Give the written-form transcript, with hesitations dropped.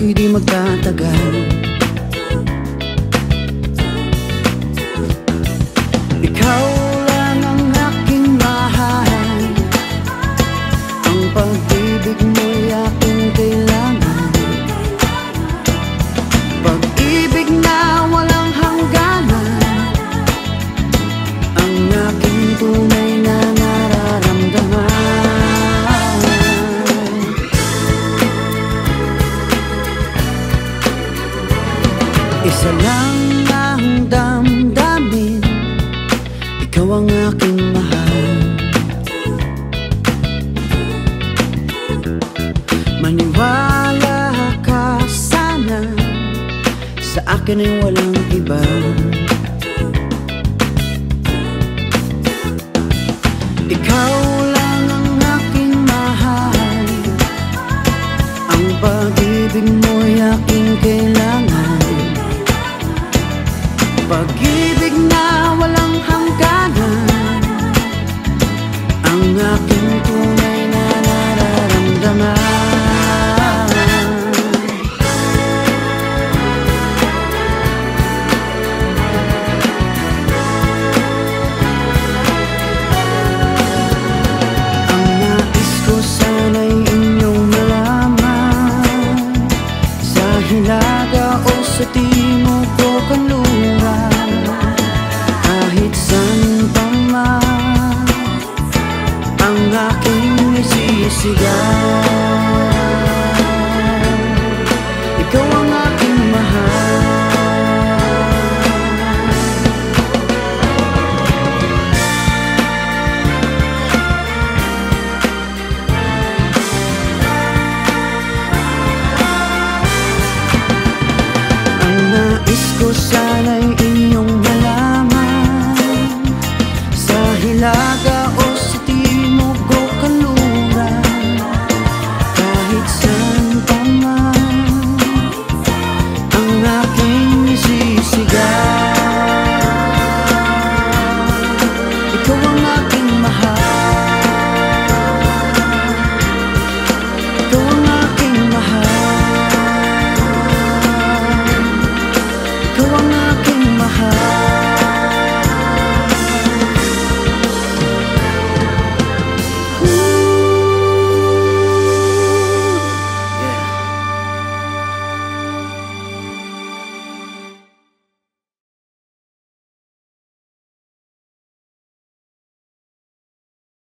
ako'y di magtatagal. Ikaw lang ang aking mahal, ang pag-ibig mo'y aking kailangan. Pag-ibig na walang hangganan, ang aking tunay na nararamdaman. Isa lang ang damdamin, ikaw ang aking mahal. Maniwala ka sana, sa akin ay walang iba. Ikaw lang ang aking mahal, ang pag-ibig mo'y aking kailangan. Pag-ibig na walang hangganan, ang aking tunay na nararamdaman. Ang nais ko sana'y inyong malaman, sa hilaga o sa timog o kanluran, kahit saan pa man ang aking isisigaw. Ikaw ang aking mahal. Ang nais ko sana'y inyong malaman, sa hilaga